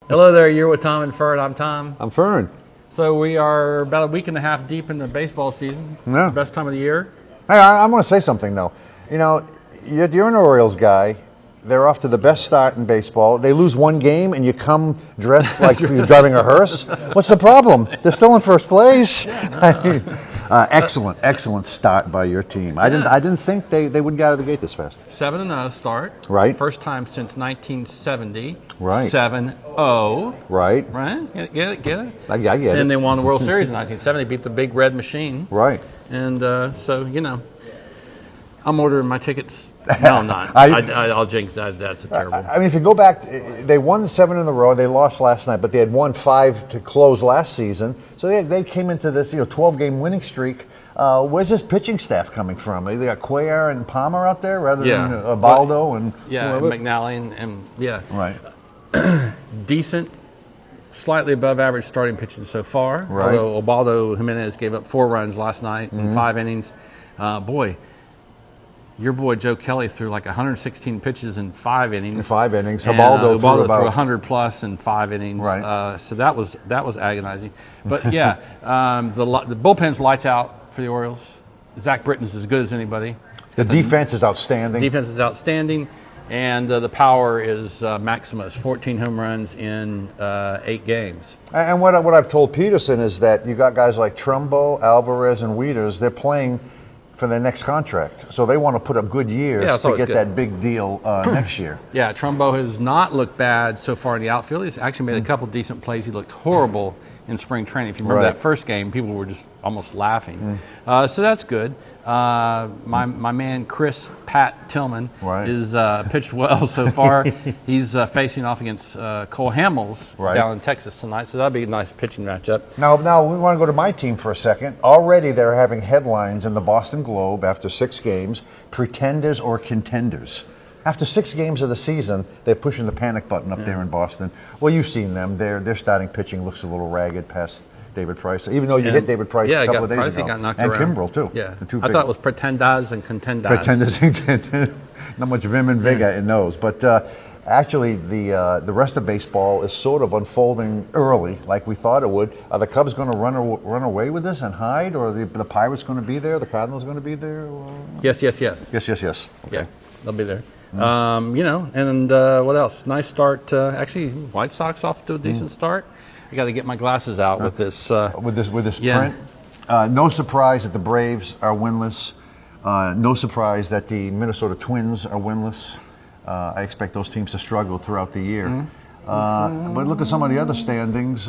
Hello there, you're with Tom and Fern. I'm Tom. I'm Fern. So we are about a week and a half deep in the baseball season. Yeah. The best time of the year. Hey, I want to say something, though. You know, you're an Orioles guy. They're off to the best start in baseball. They lose one game, and you come dressed like you're driving a hearse. What's the problem? They're still in first place. Excellent start by your team. I didn't think they would get out of the gate this fast. 7-0 start. Right. First time since 1970. Right. 7-0. Right. Right? Get it? I get it. And they won the World Series in 1970. Beat the Big Red Machine. Right. And so, I'm ordering my tickets. No, I'm not. I'll jinx that. That's terrible. I mean, if you go back, they won 7 in a row. They lost last night, but they had won 5 to close last season. So they came into this 12-game winning streak. Where's this pitching staff coming from? They got Cuellar and Palmer out there rather than Baldo and McNally and right. Decent, slightly above average starting pitching so far. Right. Although Ubaldo Jimenez gave up 4 runs last night in 5 innings. Your boy Joe Kelly threw like 116 pitches in 5 innings. In 5 innings, Ubaldo threw threw 100 plus in 5 innings. Right. So that was agonizing. But the bullpen's lights out for the Orioles. Zach Britton's as good as anybody. The defense is outstanding. Defense is outstanding, and the power is Maximus. 14 home runs in 8 games. And what I've told Peterson is that you got guys like Trumbo, Alvarez, and Wieters. They're playing for their next contract. So they want to put up good years to get that big deal next year. Yeah, Trumbo has not looked bad so far in the outfield. He's actually made a couple decent plays. He looked horrible in spring training. If you remember that first game, people were just almost laughing. So that's good. My man Chris Pat Tillman is pitched well so far. He's facing off against Cole Hamels down in Texas tonight, so that'll be a nice pitching matchup. Now we want to go to my team for a second. Already they're having headlines in the Boston Globe after 6 games, pretenders or contenders. After 6 games of the season, they're pushing the panic button up there in Boston. Well, you've seen them. Their starting pitching looks a little ragged past David Price, even though you hit David Price a couple of days ago. He got knocked and around. Kimbrel, too. Yeah. I thought it was pretenders and contenders. Pretenders and contenders. Not much vim and vigor in those. But actually, the rest of baseball is sort of unfolding early, like we thought it would. Are the Cubs going to run away with this and hide, or are the Pirates going to be there? The Cardinals going to be there? Yes. Yes. Okay. Yeah, they'll be there. And what else? Nice start. Actually, White Sox off to a decent start. I got to get my glasses out with this. With this print. No surprise that the Braves are winless. No surprise that the Minnesota Twins are winless. I expect those teams to struggle throughout the year. But look at some of the other standings.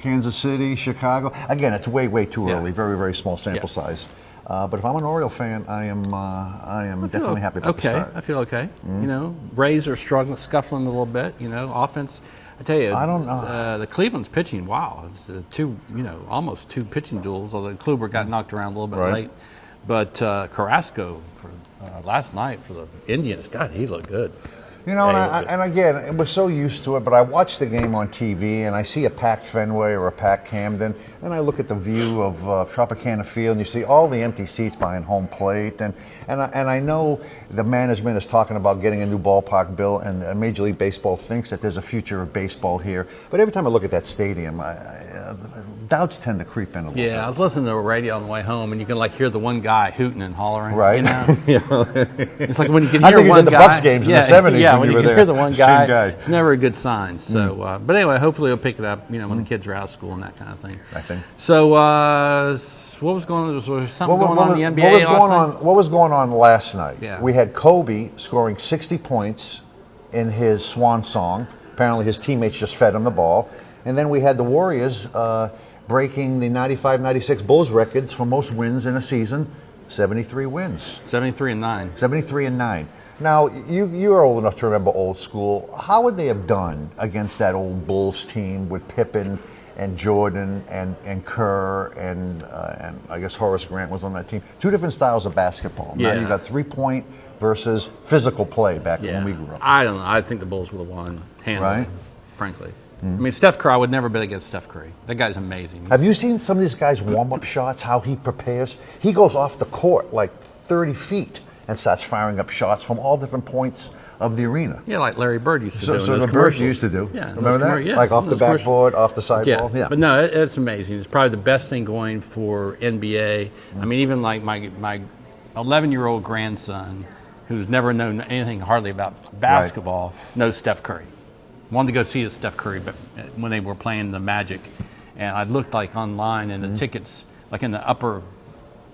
Kansas City, Chicago. Again, it's way too early. Very, very small sample size. But if I'm an Oriole fan, I am definitely happy about the start. I feel okay. Rays are scuffling a little bit. Offense. I tell you, I don't know. The Cleveland's pitching. Wow, it's almost 2 pitching duels. Although Kluber got knocked around a little bit late, but Carrasco for last night for the Indians, God, he looked good. And again, we're so used to it, but I watch the game on TV and I see a packed Fenway or a packed Camden, and I look at the view of Tropicana Field and you see all the empty seats behind home plate, and I know the management is talking about getting a new ballpark built, and Major League Baseball thinks that there's a future of baseball here, but every time I look at that stadium, doubts tend to creep in a little bit. I was listening to the radio on the way home, and you can hear the one guy hooting and hollering. Right. It's like when you can hear I think one he was at the guy. Bucks games in the 70s. Yeah, when you can hear the one guy, Same it's never a good sign. So, but anyway, hopefully he'll pick it up. When the kids are out of school and that kind of thing. I think. So, what was going on? Was there something going on in the NBA? What was going on last night? Yeah. We had Kobe scoring 60 points in his swan song. Apparently, his teammates just fed him the ball, and then we had the Warriors breaking the 95-96 Bulls records for most wins in a season. 73 wins. 73-9. 73-9. Now, you're old enough to remember old school. How would they have done against that old Bulls team with Pippen and Jordan and Kerr and I guess Horace Grant was on that team? 2 different styles of basketball. Now you got 3-point versus physical play back when we grew up. I don't know. I think the Bulls would have won handily, right? Frankly. I mean, Steph Curry, I would never bet against Steph Curry. That guy's amazing. Have you seen some of these guys' warm-up shots, how he prepares? He goes off the court like 30 feet and starts firing up shots from all different points of the arena. Yeah, like Larry Bird used to do. So in the those Bird commercials. used to do. Yeah, Remember that? Yeah, like off the those commercials. backboard, off the sidewall. Yeah. But no, it's amazing. It's probably the best thing going for NBA. I mean, even like my 11-year-old grandson, who's never known anything hardly about basketball, knows Steph Curry. Wanted to go see Steph Curry, but when they were playing the Magic, and I looked like online, and the tickets, like in the upper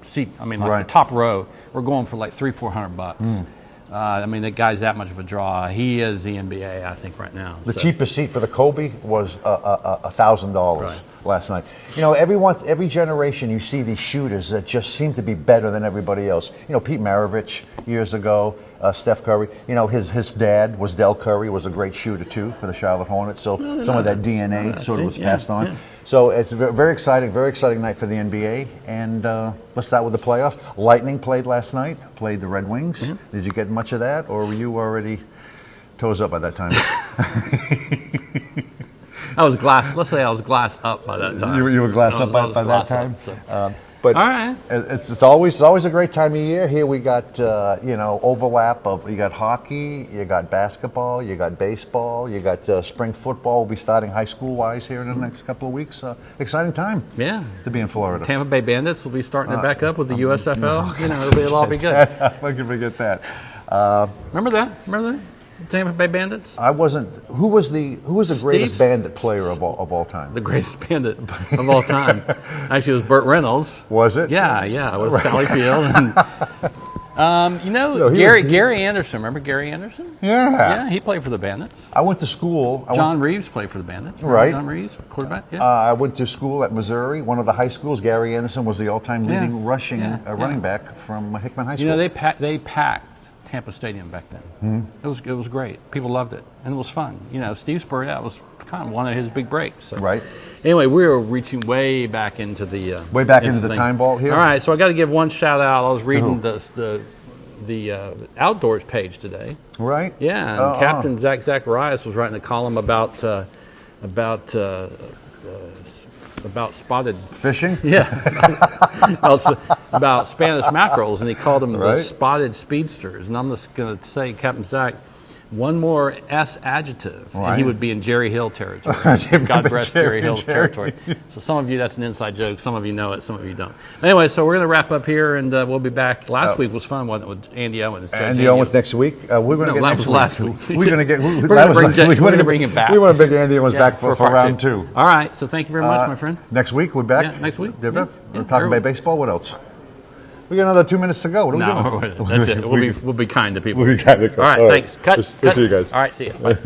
seat, I mean, like the top row, were going for like $300-400. I mean, the guy's that much of a draw. He is the NBA, I think, right now. The cheapest seat for the Kobe was $1,000 last night. You know, every generation you see these shooters that just seem to be better than everybody else. You know, Pete Maravich years ago, Steph Curry. You know, his dad was Del Curry, was a great shooter too for the Charlotte Hornets. So some of that DNA sort of was passed on. Yeah. So it's a very exciting night for the NBA. And let's start with the playoffs. Lightning played last night, played the Red Wings. Mm-hmm. Did you get much of that, or were you already toes up by that time? Let's say I was glass up by that time. You were glass up by that time? But all right. It's always a great time of year. Here we got overlap of, you got hockey, you got basketball, you got baseball, you got spring football. We'll be starting high school wise here in the next couple of weeks. Exciting time. Yeah. To be in Florida. Tampa Bay Bandits will be starting it back up with the USFL. It'll all be good. I can forget that. Remember that? Tampa Bay Bandits? I wasn't. Who was the greatest Bandit player of all time? The greatest Bandit of all time. Actually, it was Burt Reynolds. Was it? Yeah, with Sally Field. And, Gary Anderson. Remember Gary Anderson? Yeah. Yeah, he played for the Bandits. I went to school. John Reeves played for the Bandits. Right. John Reeves, quarterback. Yeah. I went to school at Missouri, one of the high schools. Gary Anderson was the all-time leading running back from Hickman High School. You know, they packed Tampa Stadium back then. Mm-hmm. It was great. People loved it, and it was fun. You know, Steve Spurrier was kind of one of his big breaks. So. Right. Anyway, we were reaching way back into the time ball here. All right, so I got to give one shout out. I was reading the outdoors page today. Right. Yeah, and Captain Zach Zacharias was writing a column about spotted fishing. Yeah, about Spanish mackerels, and he called them the spotted speedsters. And I'm just going to say, Captain Zach, one more S adjective, and he would be in Jerry Hill territory. God bless Jerry Hill's territory. So some of you, that's an inside joke. Some of you know it. Some of you don't. Anyway, so we're going to wrap up here, and we'll be back. Last week was fun, wasn't it, with Andy Owens? Andy Owens next week. We're going to get next week. Last week. We're going to get. We're going to bring him back. We want to bring Andy Owens back for round 2. All right. So thank you very much, my friend. Next week we're back. Yeah, next week. We're talking about baseball. What else? We got another 2 minutes to go. What are we doing? That's it. We'll be kind to people. We'll be kind to people. All right, thanks. Cut. We'll see you guys. All right, see you. Bye.